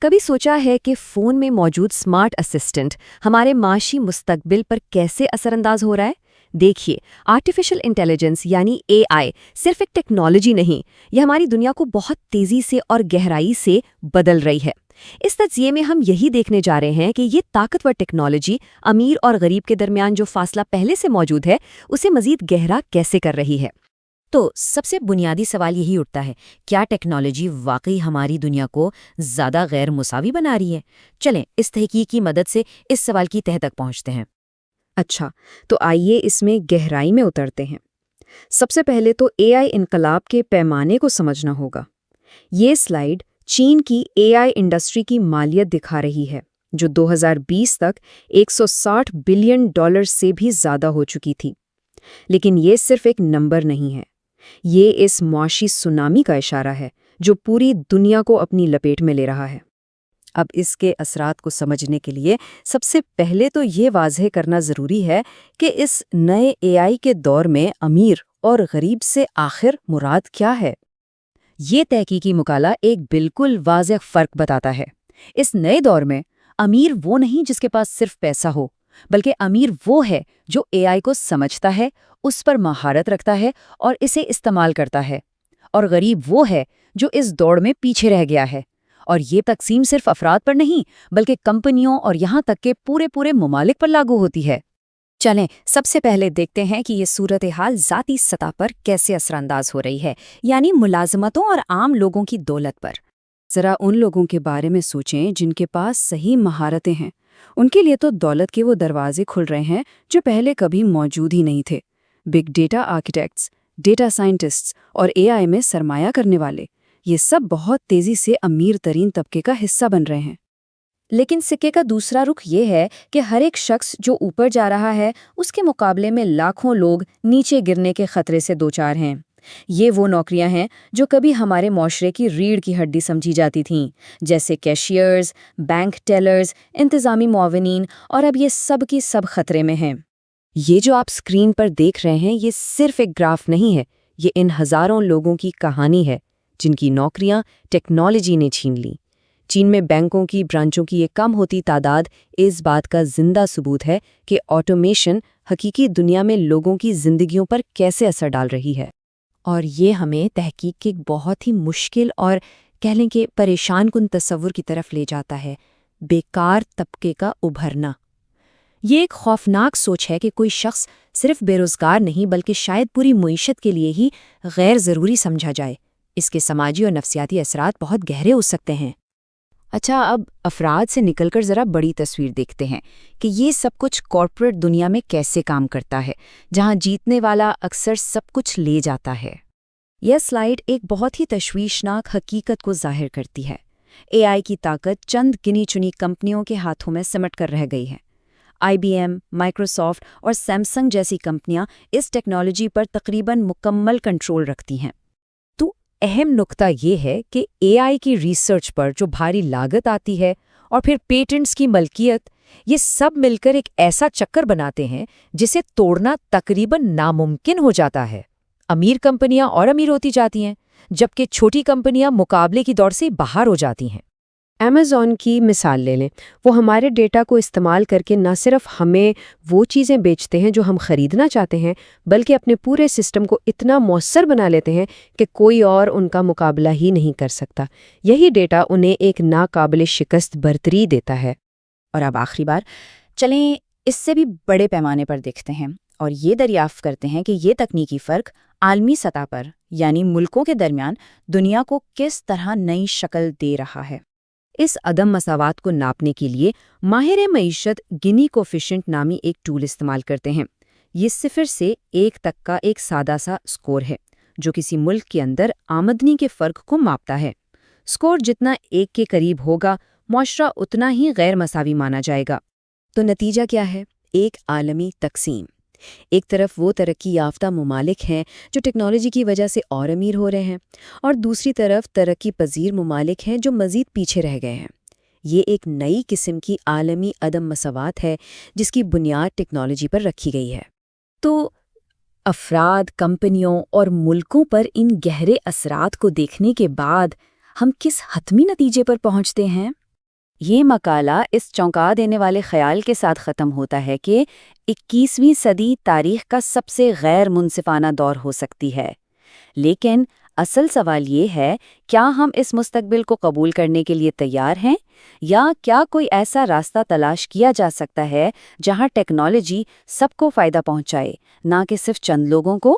کبھی سوچا ہے کہ فون میں موجود اسمارٹ اسسٹنٹ ہمارے معاشی مستقبل پر کیسے اثر انداز ہو رہا ہے؟ دیکھیے، آرٹیفیشل انٹیلیجنس یعنی اے آئی صرف ایک ٹیکنالوجی نہیں، یہ ہماری دنیا کو بہت تیزی سے اور گہرائی سے بدل رہی ہے۔ اس تجزیے میں ہم یہی دیکھنے جا رہے ہیں کہ یہ طاقتور ٹیکنالوجی امیر اور غریب کے درمیان جو فاصلہ پہلے سے موجود ہے، اسے مزید گہرا کیسے کر رہی ہے۔ تو سب سے بنیادی سوال یہی اٹھتا ہے، کیا ٹیکنالوجی واقعی ہماری دنیا کو زیادہ غیر مساوی بنا رہی ہے؟ چلیں اس تحقیق کی مدد سے اس سوال کی تہہ تک پہنچتے ہیں۔ اچھا، تو آئیے اس میں گہرائی میں اترتے ہیں۔ سب سے پہلے تو اے آئی انقلاب کے پیمانے کو سمجھنا ہوگا۔ یہ سلائیڈ چین کی اے آئی انڈسٹری کی مالیت دکھا رہی ہے، جو 2020 تک $160 بلین سے بھی زیادہ ہو چکی تھی۔ لیکن یہ صرف ایک نمبر نہیں ہے، یہ اس معاشی سونامی کا اشارہ ہے جو پوری دنیا کو اپنی لپیٹ میں لے رہا ہے۔ اب اس کے اثرات کو سمجھنے کے لیے سب سے پہلے تو یہ واضح کرنا ضروری ہے کہ اس نئے اے آئی کے دور میں امیر اور غریب سے آخر مراد کیا ہے۔ یہ تحقیقی مقالہ ایک بالکل واضح فرق بتاتا ہے۔ اس نئے دور میں امیر وہ نہیں جس کے پاس صرف پیسہ ہو، بلکہ امیر وہ ہے جو اے آئی کو سمجھتا ہے، اس پر مہارت رکھتا ہے اور اسے استعمال کرتا ہے، اور غریب وہ ہے جو اس دوڑ میں پیچھے رہ گیا ہے۔ اور یہ تقسیم صرف افراد پر نہیں بلکہ کمپنیوں اور یہاں تک کہ پورے ممالک پر لاگو ہوتی ہے۔ چلیں سب سے پہلے دیکھتے ہیں کہ یہ صورتحال ذاتی سطح پر کیسے اثر انداز ہو رہی ہے، یعنی ملازمتوں اور عام لوگوں کی دولت پر۔ ذرا ان لوگوں کے بارے میں سوچیں جن کے پاس صحیح مہارتیں ہیں۔ ان کے لیے تو دولت کے وہ دروازے کھل رہے ہیں جو پہلے کبھی موجود ہی نہیں تھے۔ Big data architects, data scientists اور اے آئی میں سرمایہ کرنے والے، یہ سب بہت تیزی سے امیر ترین طبقے کا حصہ بن رہے ہیں۔ لیکن سکے کا دوسرا رخ یہ ہے کہ ہر ایک شخص جو اوپر جا رہا ہے، اس کے مقابلے میں لاکھوں لوگ نیچے گرنے کے خطرے سے دوچار ہیں۔ یہ وہ نوکریاں ہیں جو کبھی ہمارے معاشرے کی ریڑھ کی ہڈی سمجھی جاتی تھیں، جیسے کیشیئرز، بینک ٹیلرز، انتظامی معاونین، اور اب یہ سب کی سب خطرے میں ہیں۔ یہ جو آپ اسکرین پر دیکھ رہے ہیں، یہ صرف ایک گراف نہیں ہے، یہ ان ہزاروں لوگوں کی کہانی ہے جن کی نوکریاں ٹیکنالوجی نے چھین لیں۔ چین میں بینکوں کی برانچوں کی یہ کم ہوتی تعداد اس بات کا زندہ ثبوت ہے کہ آٹومیشن حقیقی دنیا میں لوگوں کی زندگیوں پر کیسے اثر ڈال رہی ہے۔ اور یہ ہمیں تحقیق کے ایک بہت ہی مشکل اور کہہ لیں کہ پریشان کن تصور کی طرف لے جاتا ہے، بیکار طبقے کا ابھرنا۔ یہ ایک خوفناک سوچ ہے کہ کوئی شخص صرف بے روزگار نہیں بلکہ شاید پوری معیشت کے لیے ہی غیر ضروری سمجھا جائے۔ اس کے سماجی اور نفسیاتی اثرات بہت گہرے ہو سکتے ہیں۔ اچھا، اب افراد سے نکل کر ذرا بڑی تصویر دیکھتے ہیں کہ یہ سب کچھ کارپوریٹ دنیا میں کیسے کام کرتا ہے، جہاں جیتنے والا اکثر سب کچھ لے جاتا ہے۔ یہ سلائیڈ ایک بہت ہی تشویشناک حقیقت کو ظاہر کرتی ہے۔ اے آئی کی طاقت چند گنی چنی کمپنیوں کے ہاتھوں میں سمٹ کر رہ گئی ہے۔ آئی بی ایم، مائکروسافٹ اور سیمسنگ جیسی کمپنیاں اس ٹیکنالوجی پر تقریباً مکمل کنٹرول رکھتی ہیں۔ اہم نقطہ یہ ہے کہ اے آئی کی ریسرچ پر جو بھاری لاگت آتی ہے اور پھر پیٹنٹس کی ملکیت، یہ سب مل کر ایک ایسا چکر بناتے ہیں جسے توڑنا تقریباً ناممکن ہو جاتا ہے۔ امیر کمپنیاں اور امیر ہوتی جاتی ہیں، جبکہ چھوٹی کمپنیاں مقابلے کی دوڑ سے باہر ہو جاتی ہیں۔ ایمیزون کی مثال لے لیں، وہ ہمارے ڈیٹا کو استعمال کر کے نہ صرف ہمیں وہ چیزیں بیچتے ہیں جو ہم خریدنا چاہتے ہیں، بلکہ اپنے پورے سسٹم کو اتنا مؤثر بنا لیتے ہیں کہ کوئی اور ان کا مقابلہ ہی نہیں کر سکتا۔ یہی ڈیٹا انہیں ایک ناقابل شکست برتری دیتا ہے۔ اور اب آخری بار چلیں اس سے بھی بڑے پیمانے پر دیکھتے ہیں اور یہ دریافت کرتے ہیں کہ یہ تکنیکی فرق عالمی سطح پر یعنی ملکوں کے درمیان دنیا کو کس طرح نئی شکل دے رہا ہے۔ اس عدم مساوات کو ناپنے کے لیے ماہر معیشت گنی کوفیشنٹ نامی ایک ٹول استعمال کرتے ہیں۔ یہ 0 سے 1 تک کا ایک سادہ سا اسکور ہے جو کسی ملک کے اندر آمدنی کے فرق کو ماپتا ہے۔ اسکور جتنا 1 کے قریب ہوگا، معاشرہ اتنا ہی غیر مساوی مانا جائے گا۔ تو نتیجہ کیا ہے؟ ایک عالمی تقسیم۔ ایک طرف وہ ترقی یافتہ ممالک ہیں جو ٹیکنالوجی کی وجہ سے اور امیر ہو رہے ہیں، اور دوسری طرف ترقی پذیر ممالک ہیں جو مزید پیچھے رہ گئے ہیں۔ یہ ایک نئی قسم کی عالمی عدم مساوات ہے جس کی بنیاد ٹیکنالوجی پر رکھی گئی ہے۔ تو افراد، کمپنیوں اور ملکوں پر ان گہرے اثرات کو دیکھنے کے بعد ہم کس حتمی نتیجے پر پہنچتے ہیں؟ یہ مقالہ اس چونکا دینے والے خیال کے ساتھ ختم ہوتا ہے کہ 21ویں صدی تاریخ کا سب سے غیر منصفانہ دور ہو سکتی ہے، لیکن اصل سوال یہ ہے، کیا ہم اس مستقبل کو قبول کرنے کے لیے تیار ہیں، یا کیا کوئی ایسا راستہ تلاش کیا جا سکتا ہے جہاں ٹیکنالوجی سب کو فائدہ پہنچائے، نہ کہ صرف چند لوگوں کو؟